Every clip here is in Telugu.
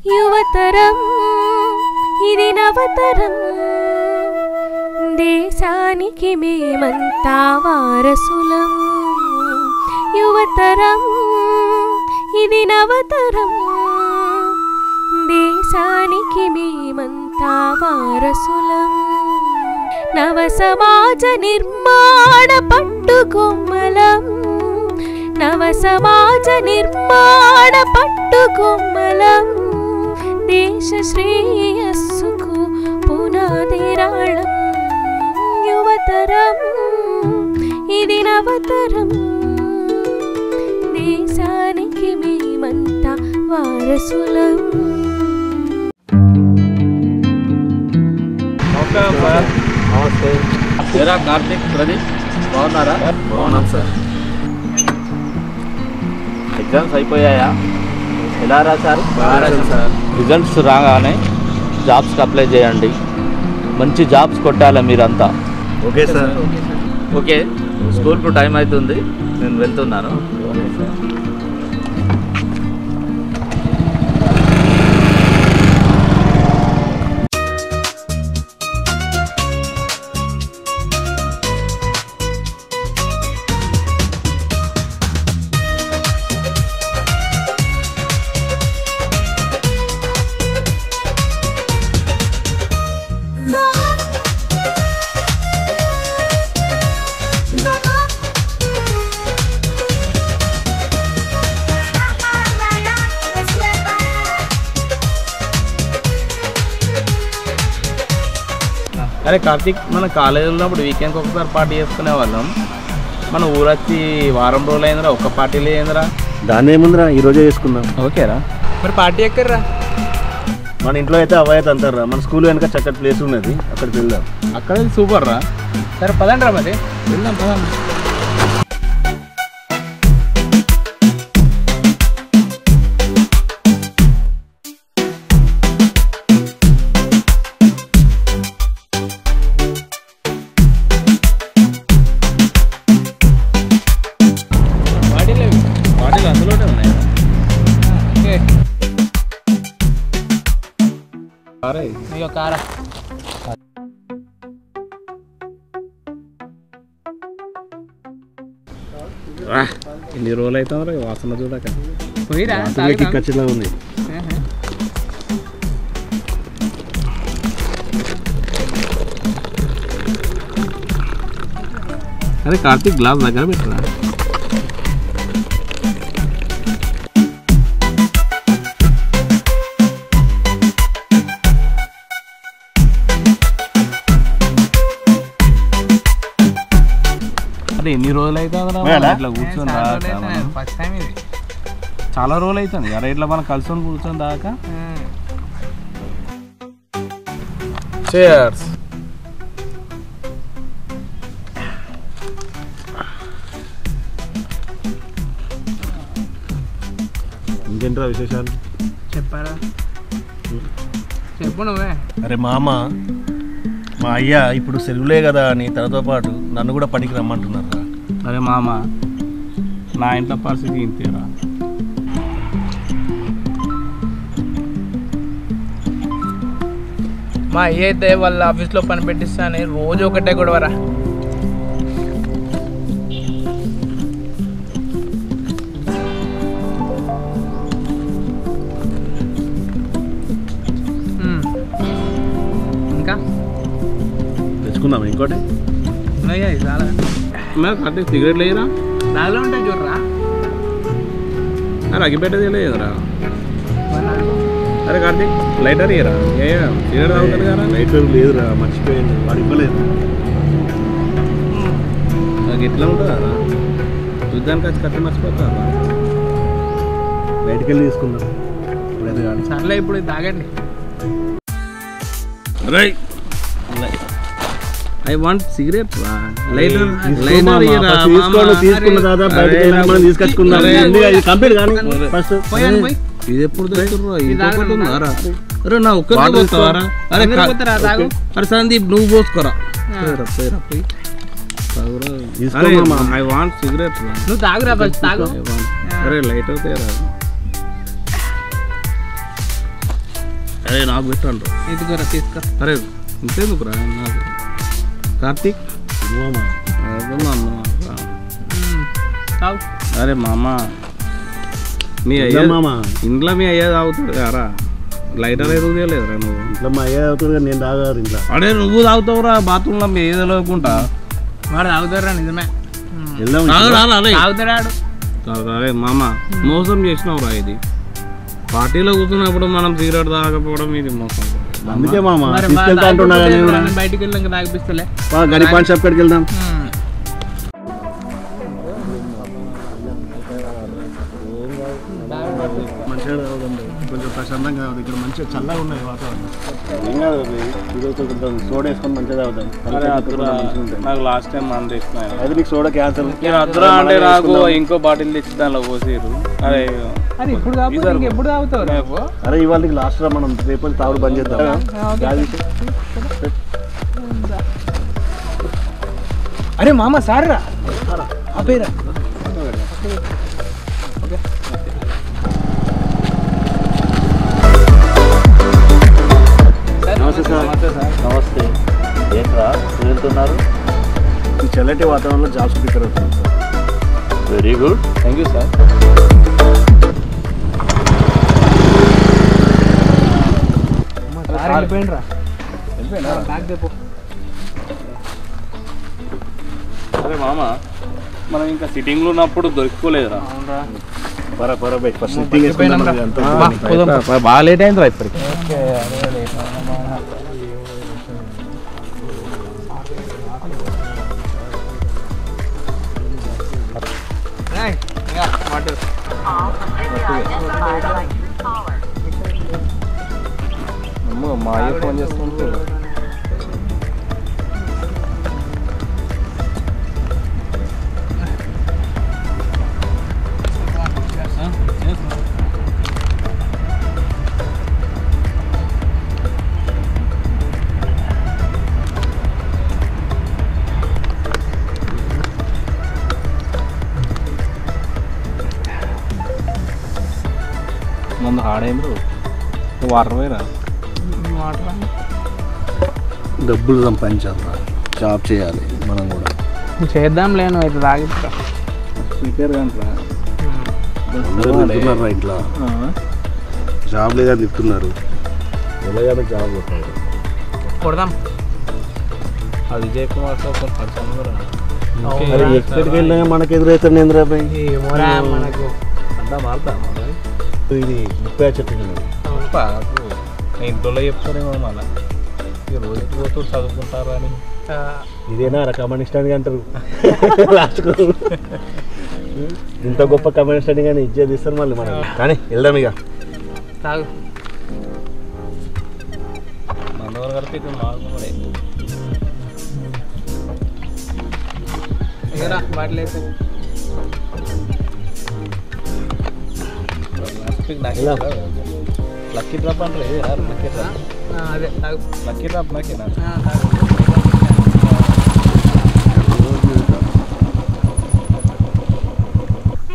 యువతరం ఇది నవతరం దేశానికి మేమంతా వారసులం యువతరం ఇది నవతరం దేశానికి మేమంతా వారసులం నవ సమాజ నిర్మాణ పట్టుకొమ్మలం నవ సమాజ నిర్మాణ పట్టుకొమ్మలం దేశ శ్రేయస్సుకు పునాదిరాళం యువతరం ఇది నవతరం దేశానికి మేమంతా వారసులం. నమస్తే ఏరా కార్తిక్ ప్రదీప్ బాగున్నారా? బాగున్నాం సార్. ఎగ్జామ్స్ అయిపోయాయా? ఎలా రాశారు? బాగా రాశాను సార్. రిజల్ట్స్ రాగానే జాబ్స్కి అప్లై చేయండి. మంచి జాబ్స్ కొట్టాలి మీరంతా. Okay sir. ఓకే స్కూల్కు టైం అవుతుంది, నేను వెళ్తున్నాను. Okay sir. అరే కార్తిక్, మన కాలేజీలో ఉన్నప్పుడు వీకెండ్కి ఒకసారి పార్టీ చేసుకునే వాళ్ళం. మన ఊరు వచ్చి వారం రోజులు అయిందిరా, ఒక్క పార్టీ లేదురా. దాన్ని ఏముందిరా, ఈరోజే చేసుకుందాం. ఓకేరా, మరి పార్టీ ఎక్కర్రా? మన ఇంట్లో అయితే అవ్వయితే అంటారా, మన స్కూల్ వెనక చక్కటి ప్లేస్ ఉన్నది, అక్కడికి వెళ్దాం. అక్కడ సూపర్ రా. సరే పదండి రా, మరి వెళ్దాం పదండి. అందులోనే ఉన్నాయి. అయ్యో కారా. ఎన్ని రోజులు అవుతుందిరా వాసన చూడక. పోయిరా ఖచ్చితంగా ఉంది. అరే కార్తీక్, గ్లాస్ దగ్గర పెట్టరా. అరే ఎన్ని రోజులు అవుతుందిరా ఇట్లా కూర్చొని ఫస్ట్ టైం ఇది. చాలా రోజులు అవుతుంది. అరే ఇట్లా మనం కలిసి కూర్చొని దాకా. చేర్స్. ఇంకేంట్రా విశేషాలు? చెప్పారా? చెప్పు నువ్వే. అరే మామ, మా అయ్య ఇప్పుడు సెలవులే కదా అని తనతో పాటు నన్ను కూడా పనికి రమ్మంటున్నారా. అరే మామ, నా ఇంట్లో పరిస్థితి ఇంతేరా. మా అయ్య అయితే వాళ్ళ ఆఫీస్లో పని పెట్టిస్తానే రోజు ఒకటే గొడవరా. ఇంకా తెచ్చుకుందాం ఇంకోటి. చాలా అంటే సిగరెట్ లేదురా, నాలో ఉంటాయి చూడరా. అరే అగ్గిపెట్టేది లేదురా. అరే కార్తీక్, లైటర్ ఇయరా. సిగరెట్ తాగుతారు కదా. లైటర్ లేదురా, మర్చిపోయింది, వాడు ఇవ్వలేదు. నాకు ఎట్లా ఉంటుందా చూద్దానికి వచ్చి కట్టి మర్చిపోతారా. బయటికి వెళ్ళి తీసుకుందాం. లేదు కానీ సర్లే, ఇప్పుడు తాగండి. ఐ వాంట్ సిగరెట్ రా. తీసుకున్న దాదా బయటకి వెళ్ళి మనం తీసుకొచ్చుకుందాం. కంప్లీట్ కానీ ఫస్ట్ ఇది ఎప్పుడు తెచ్చుకున్నారా? అరే నా ఒక్కరు పోతావారా? అరే సందీప్, నువ్వు పోసుకోరా. ఐ వాంట్ సిగరెట్ రా. నువ్వు తాగురా ఫస్ట్, తాగు. అరే లైటర్ తేరా. అరే నాకు పెట్టండి ఇదిగోరా తీసుకో. అరే ఇంతేందుకు రా నాకు కార్తీక్ తాగు. అరే మామ మీ అయ్యా ఇంట్లో మీ అయ్యా తాగుతాడు కదరా లైటర్ ఎందుకు తీయలేదురా నువ్వు ఇంట్లో మా అయ్యా అవుతుంది కానీ నేను తాగారు ఇంట్లో. అరే నువ్వు తాగుతావురా బాత్రూంలో మీ ఏదో లేకుంటా వాడు తాగుతారా నిజమే. వెళ్దాం తాగుతాడు. అరే మామ మోసం చేసినావురా ఇది పార్టీలో కూర్చున్నప్పుడు మనం సిగరెట్ తాగకపోవడం ఇది మోసం అందుకే మామ మరి తీసుకెళ్తా అంటున్నా కానీ నేను బయటికి వెళ్ళి ఇంకా తాగిపిస్తలే. గడి పాన్ షాప్ కాడికి వెళ్దాం. మంచిగా తాగుదండి కొంచెం ప్రశాంతంగా తాగుతుంది. ఇక్కడ మంచిగా చల్లగా ఉన్నది వాతావరణం. ఏం కాదు ఈరోజు కొంచెం సోడా వేసుకొని మంచిగా తాగుతాం. నాకు లాస్ట్ టైం మనం తీసుకున్నాను అది నీకు సోడా క్యాన్సర్. అద్దురా అంటే నాకు ఇంకో బాటిల్ తెచ్చి దానిలో పోసిరు. అరే అది ఇప్పుడు తాగుతావు ఎప్పుడు తాగుతావు రేపు? అరే ఇవాళ లాస్ట్ రా మనం రేపు తాగుడు బంద్ చేద్దాం. అరే మామ సారీ రా అపేరా. నమస్తే సార్. నమస్తే. ఏంట్రా వెళ్తున్నారు? ఈ చల్లటి వాతావరణంలో జాబ్స్ ప్రిపేర్ అవుతుంది sir. Very good. Thank you sir. అరే మామ మనం ఇంకా సిట్టింగ్లో ఉన్నప్పుడు దొరుకుకోలేదురా. బాగా లేట్ అయిందిరా ఇప్పటికి. మా అయ్య ఫోన్ చేస్తుంటే ముందు హాడేంద్రు వాటర్ పోయిరా. డబ్బులు సంపాదించాలి, జాబ్ చేయాలి మనం కూడా. చేద్దాం లేను అయితే తాగిస్తా. స్పీకర్ కంట్రా అందరూ తింటున్నారు ఇంట్లో, జాబ్ లేదని తింటున్నారు. ఎలాగైనా జాబ్ కొడదాం. అది విజయ్ కుమార్ సార్ పడుతున్నారు. ఎక్కడికి వెళ్ళినా మనకి ఎదురైతే నేంద్రాబాయ్ మనకు అంతా మారుతా ఇది 30 చెట్టు ఇంట్లో చెప్తారేమో మళ్ళీ రోజు పోతూ చదువుకుంటారు అని. ఇదేనా కమ్యూనిస్ట్ అని అంటారు లాస్ట్కు. ఇంత గొప్ప కమ్యూనిస్ట్ అని కానీ ఇచ్చేది ఇస్తారు మళ్ళీ మనం. కానీ వెళ్దాం ఇక. తాగు. మందవరం కలిపి బాటిల్ అయితే లక్కీ డ్రాప్ అంటే లక్కీ డ్రాప్. అదే తాగు. లక్కీ డ్రాప్ నాకేనా?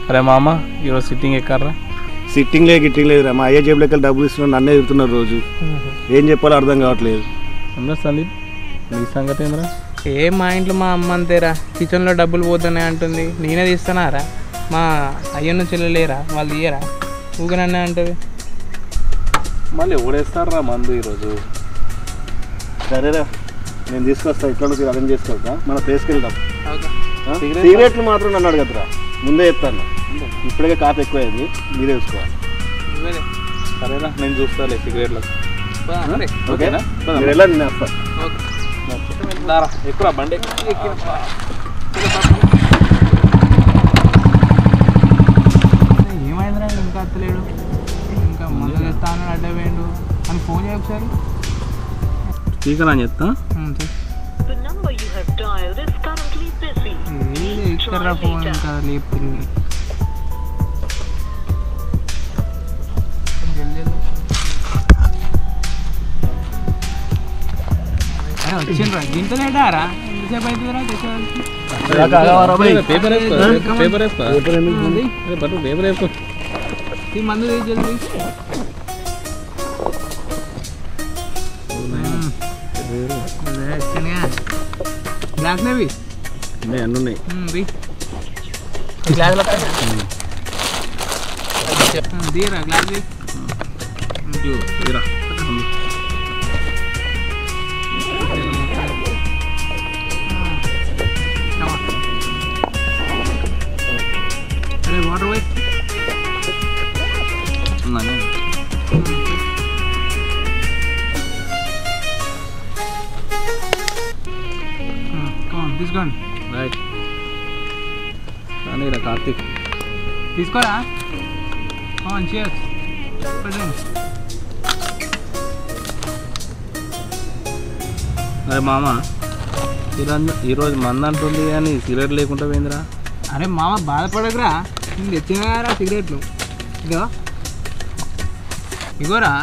అరే మామ ఈరోజు సిట్టింగ్ ఎక్కారా? సిట్టింగ్ లేదు గిట్టింగ్ లేదురా. మా అయ్య జేబులకి వెళ్ళి డబ్బులు ఇస్తున్నారు, నన్నే తిడుతున్నారు రోజు. ఏం చెప్పాలో అర్థం కావట్లేదు. అన్నా సందీప్ నీ సంగతి ఏంద్రా? మా ఇంట్లో మా అమ్మ అంతేరా, కిచెన్లో డబ్బులు పోతున్నాయి అంటుంది. నేనే తీస్తున్నారా? మా అయ్యన్న చెల్లెలేరా, వాళ్ళు తీయరా? ఊగనన్నా అంటవి. మళ్ళీ ఎవడేస్తారా మందు ఈరోజు? సరేరా నేను తీసుకొస్తా, ఇక్కడ నుంచి అరేంజ్ చేసుకొస్తా, మన ప్లేస్కి వెళ్దాం. సిగరెట్లు మాత్రం నన్ను అడగద్దురా, ముందే చెప్తాను. ఇప్పటికే కాపు ఎక్కువైంది, మీరే చూసుకోవాలి. సరేనా నేను చూస్తాలే సిగరెట్లకు. ఓకేనా? మీరు ఎలా నేను వస్తాను. ఎక్కువ బండి ఏమైందిరా ఇంకా అత్తలేడు, ఇంకా ముందు చేస్తాను అడ్డవేండు అని ఫోన్ చేయ ఒకసారి. స్పీకర్ అని చెప్తా. ఇక్కడ ఫోన్ ఇంకా లేపుతుంది. వచ్చిండ్రా దీంతో లేడారా? ఎంతసేపు అవుతుందిరా తెచ్చేదానికి? పేపర్ వేసుకో. ఈ మందు జల్దీ. గ్లాస్ నేవి అన్నీ ఉన్నాయి. గ్లాస్ తీరా గ్లాస్ తీరా అరే వాటర్ పోయి తీసుకోండి రైట్ కానీ కార్తీక్ తీసుకోరా cheers అరే మామ ఈరోజు మందు అంటుంది కానీ సిగరెట్ లేకుండా పోయిందిరా. అరే మామ బాధపడకురా, నేను తెచ్చినారా సిగరెట్లు. ఇగోరా.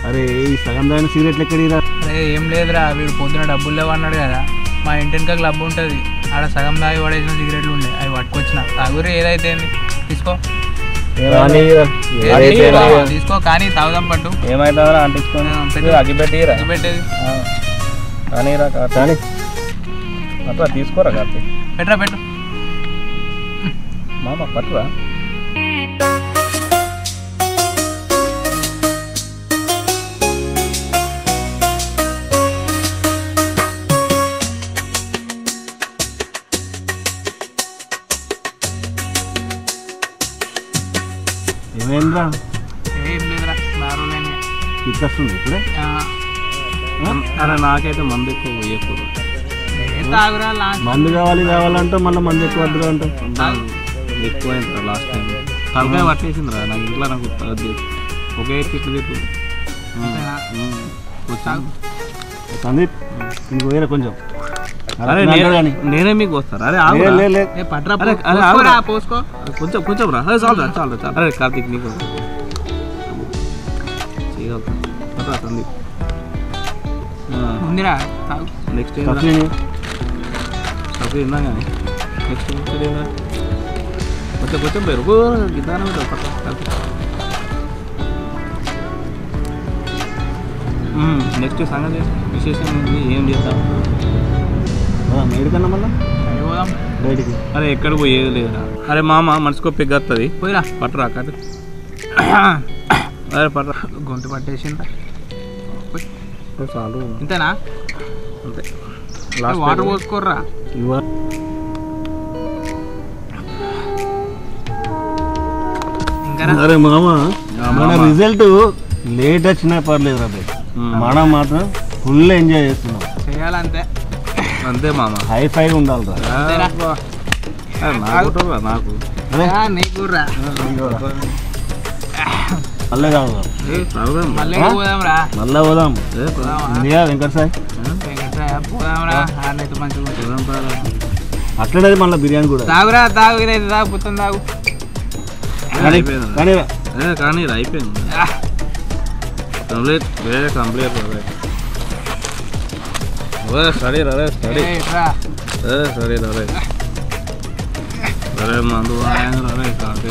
అరే ఈ సగం దాని సిగరెట్లు ఎక్కడిరా? అరే ఏం లేదురా, వీడు పొద్దున డబ్బులు లేవన్నాడు కదా, మా ఇంటికి క్లబ్ ఉంటుంది, ఆడ సగం దాగి పడేసిన సిగరెట్లు ఉండే, అవి పట్టుకొచ్చిన. తాగురే ఏదైతే తీసుకో తీసుకో కానీ తాగుదాం పట్టు. ఏమైతుందా అంటించుకొని అగ్గిపెట్టిరా పెట్టేది కానీ పట్టురా తీసుకోరా కార్తీక్. పెట్టరా పెట్టు మామ పట్టురా. ఏమైందిరా? ఏం లేదురా, బారులేని ఇట్లొస్తుంది ఇప్పుడే. అరే నాకైతే మందు ఎక్కువ పోయకూడదు. తాగురా. మందు కావాలంటే మళ్ళీ మందు ఎక్కువ వద్దురా అంటాం. ఎక్కువైందిరా లాస్ట్ టైం తలకాయ పట్టేసిందిరా నాకు. ఇంట్లో నాకు ఒకే తిట్లు తిట్టు. సందీప్ నీకు వేరే కొంచెం. అరే నేనే మీకు వస్తాను. అరే పోసుకో కొంచెం కొంచెం రా. చాలు చాలు చాలు. అరే కార్తీక్ నీకు సందీప్ ఉందిరా. నెక్స్ట్ సఫీ ఇందా కానీ నెక్స్ట్ కొంచెం కొంచెం పెరుగు గిద్దాన నెక్స్ట్ సంగతి విశేషం ఏం చేద్దాం? మేడికన్నా మళ్ళీ బయటికి. అరే ఎక్కడ పోయేది లేదురా. అరే మామ మనసుకో పెగ్గొస్తుంది పోయిరా. పట్టరా కట్టు. అరే పట్టరా. గొంతు పట్టేసిందా? చాలు ఇంతేనా? అంతే. వాటర్ పోసుకోర్రా. అరే మామ మన రిజల్ట్ లేట్ వచ్చినా పర్లేదు రా. మనం మాత్రం ఫుల్ ఎంజాయ్ చేస్తున్నాం. చేయాలంతే అంతే మామ. హై ఫై ఉండాలి రా. నాకు నీకు రా. మళ్ళీ కాదు మళ్ళీ పోదాం రా. మళ్ళీ పోదాం. ఇండియా వెంకట సాయి పోదాం రా. ఆడైతే మంచిగా అట్లనే మళ్ళీ బిర్యానీ కూడా. తాగురా తాగు. ఇదైతే తాగు పుత్తం తాగు. కానీ అయిపోయింది కంప్లీట్. వేరే కంప్లీట్ స్టడీ రే స్టడీ స్టడీ రే అరే మందు రే కాదు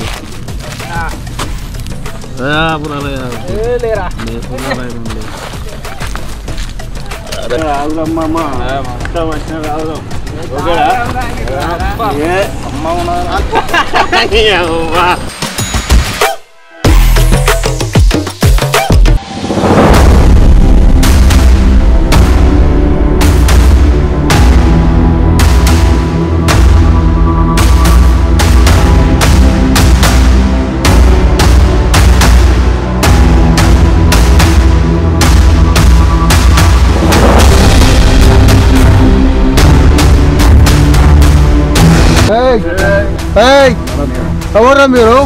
ఎవరా మీరు?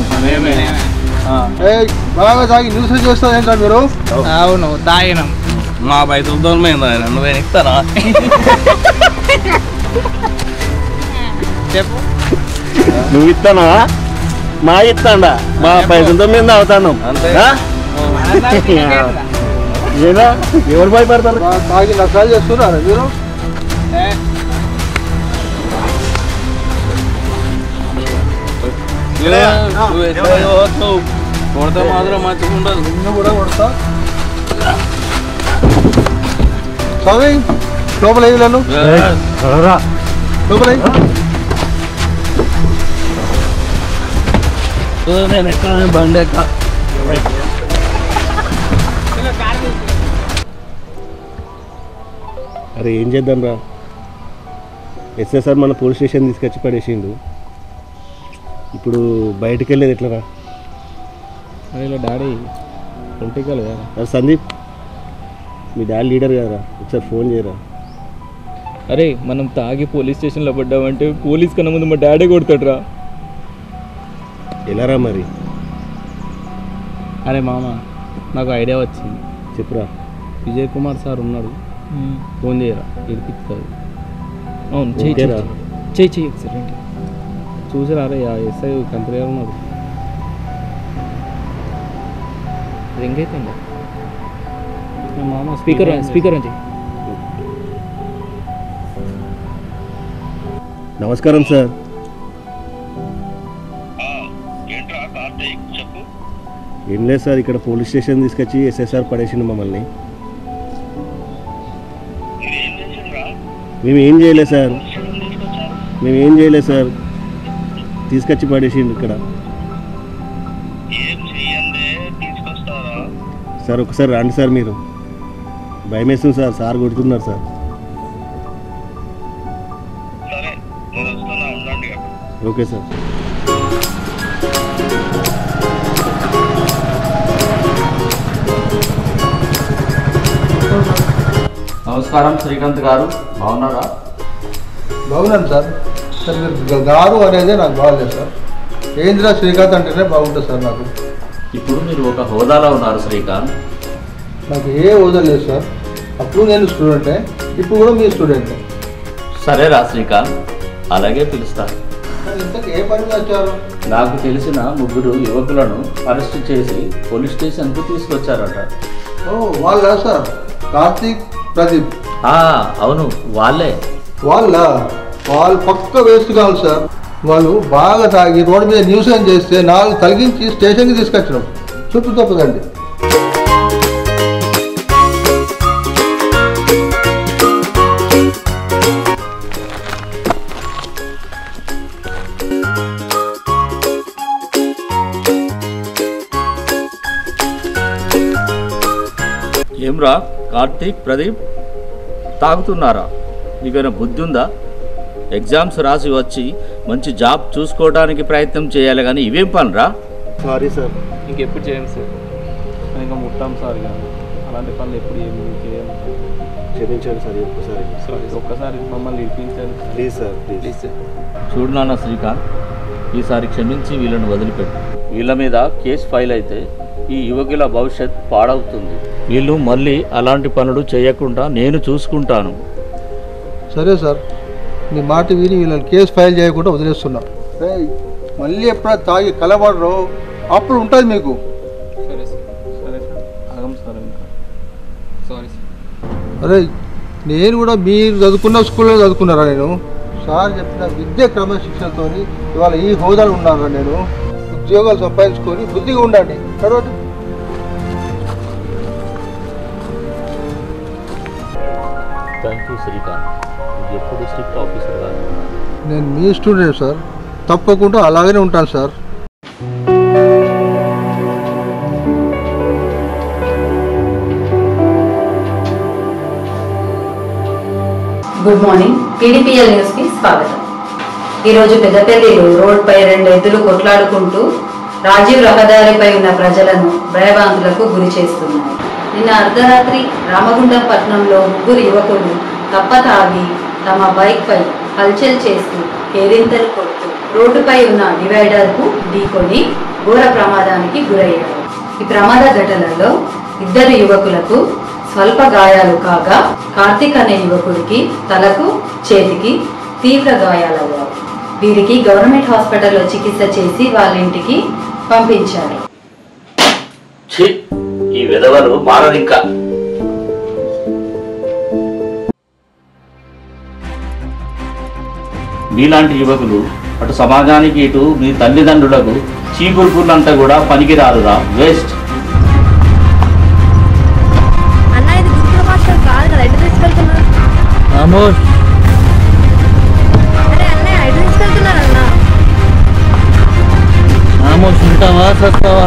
బాగా తాగి న్యూస్ చేస్తారు ఏంటా మీరు? అవును తాగినాం. మా పైసలతో నువ్వు ఎక్కుతారా? చెప్పు. నువ్వు ఇస్తానా? మా ఇస్తాడా? మా పైసలతో మీద అవుతాను. ఏదా ఎవరు భయపడతారు? తాగి నష్టాలు చేస్తున్నారా మీరు? కొడతా మాత్రం మంచిగా ఉండదు. నిన్ను కూడా కొడతా. స్వామి లోపల వేయి నన్ను లోపల వేయి. నేను ఎక్కడ బండి ఎక్క అరే ఏం చేద్దాం రా, ఎస్ఎస్ఆర్ మన పోలీస్ స్టేషన్ తీసుకొచ్చి పడేసిండు. ఇప్పుడు బయటికి వెళ్ళేది ఎట్లా రా? ఇలా డాడీ పొలిటికల్ కదా. అరే సందీప్, మీ డాడీ లీడర్ కదరా, ఒకసారి ఫోన్ చేయరా. అరే మనం తాగి పోలీస్ స్టేషన్లో పడ్డామంటే పోలీస్ కన్నా ముందు మా డాడీ కొడతాడురా. ఎలారా మరి? అరే మామ, నాకు ఐడియా వచ్చింది. చెప్పురా. విజయ్ కుమార్ సార్ ఉన్నాడు, ఫోన్ చేయరా, ఇడిపిస్తుంది. అవును ఓకేరా. చెయ్యి ఎక్సలెంట్. చూసిరా అరే ఎస్ఐ కంపెనీలో ఉన్నాడు. రింగ్ అయిపోయిందా? మామ స్పీకర్ అని చెయ్యి. నమస్కారం సార్. ఏం లేదు సార్, ఇక్కడ పోలీస్ స్టేషన్ తీసుకొచ్చి ఎస్ఎస్ఆర్ పడేసిండు మమ్మల్ని. మేమేం చేయలేదు సార్, తీసుకొచ్చి పడేసిండు ఇక్కడ. సార్ ఒకసారి రండి సార్, మీరు భయం వేస్తుంది సార్, సార్ కొడుతున్నారు సార్. Okay sir. నమస్కారం శ్రీకాంత్ గారు, బాగున్నారా? బాగున్నాను సార్. సార్ మీరు గారు అనేది నాకు బాగలేదు సార్. ఏంద్రా శ్రీకాంత్ అంటేనే బాగుంటుంది సార్ నాకు. ఇప్పుడు మీరు ఒక హోదాలో ఉన్నారు శ్రీకాంత్. నాకు ఏ హోదా లేదు సార్. అప్పుడు నేను స్టూడెంటే, ఇప్పుడు కూడా మీ స్టూడెంటే. సరేరా శ్రీకాంత్, అలాగే పిలుస్తాను. ఇంతకు ఏ పని వచ్చారు? నాకు తెలిసిన 3 యువకులను అరెస్ట్ చేసి పోలీస్ స్టేషన్కు తీసుకొచ్చారట. ఓ వాళ్ళ సార్, కార్తీక్, ప్రదీప్. అవును వాళ్ళే. వాళ్ళు పక్క వేస్ట్ కావాలి సార్. వాళ్ళు బాగా తాగి రోడ్డు మీద న్యూసెన్స్ చేస్తే 4 తలిగించి స్టేషన్కి తీసుకొచ్చినాం. చుట్టూ తప్పదండి. ఏమ్రా కార్తీక్, ప్రదీప్ తాగుతున్నారా? మీకైనా బుద్ధి ఉందా? ఎగ్జామ్స్ రాసి వచ్చి మంచి జాబ్ చూసుకోవడానికి ప్రయత్నం చేయాలి, కానీ ఇవేం పనిరా? Sorry sir. ఇంకెప్పుడు చేయం సార్. ఇంకా ముట్టాం సార్, కానీ అలాంటి పనులు ఎప్పుడు ఏమి చేయాలి. క్షమించండి సార్, ఒక్కసారి మమ్మల్ని ఇప్పించాలి ప్లీజ్ సార్, ప్లీజ్ సార్. చూడు నాన్న శ్రీకాంత్, ఈసారి క్షమించి వీళ్ళని వదిలిపెట్టు. వీళ్ళ మీద కేసు ఫైల్ అయితే ఈ యువకుల భవిష్యత్ పాడవుతుంది. వీళ్ళు మళ్ళీ అలాంటి పనులు చేయకుండా నేను చూసుకుంటాను. సరే సార్, మీ మాట విని వీళ్ళని కేసు ఫైల్ చేయకుండా వదిలేస్తున్నా. మళ్ళీ ఎప్పుడైనా తాగి కలబడరు, అప్పుడు ఉంటుంది మీకు. సరే సార్. సరే సార్, ఆగం సార్. ఇంకా సారీ సార్. అరే నేను కూడా మీరు చదువుకున్న స్కూల్లో చదువుకున్నారా? నేను సార్ చెప్పిన విద్య క్రమశిక్షణతో ఇవాళ ఈ హోదాలు ఉన్నారా? నేను ఉద్యోగాలు సంపాదించుకొని బుద్ధిగా ఉండండి. తర్వాత థ్యాంక్ యూ శ్రీకాంత్, నువ్వు ఎప్పుడు స్ట్రిక్ట్ ఆఫీసర్ కాదు. నేను మీ స్టూడెంట్ సార్, తప్పకుండా అలాగనే ఉంటాను సార్. Good morning. PDPL న్యూస్కి స్వాగతం. ఈరోజు పెద్దపల్లిలో రోడ్పై 2 ఎద్దులు కొట్లాడుకుంటూ రాజీవ్ రహదారిపై ఉన్న ప్రజలను భయభ్రాంతులకు గురి చేస్తున్నాయి. నిన్న అర్ధరాత్రి రామగుండం పట్టణంలో 3 యువకులు తప్పతాగి తమ బైక్పై హల్చల్ చేస్తూ కేరింతలు కొడుతూ రోడ్డుపై ఉన్న డివైడర్కు ఢీకొని ఘోర ప్రమాదానికి గురయ్యారు. ఈ ప్రమాద ఘటనలో 2 యువకులకు స్వల్ప గాయాలు కాగా కార్తీక్ అనే యువకుడికి తలకు, చేతికి తీవ్ర గాయాలయ్యాయి. వీరికి గవర్నమెంట్ హాస్పిటల్లో చికిత్స చేసి వాళ్ళ ఇంటికి పంపించారు. ఈ విధవలు మారదింకా. మీలాంటి యువకులు అటు సమాజానికి ఇటు మీ తల్లిదండ్రులకు చీపురుకున్నంత కూడా పనికిరారురా, వేస్ట్. అన్న ఇది గుంటూరు మాస్టర్ కాదు కదా, ఎటు తీసుకెళ్తారు? ఉంటావా సస్తావా?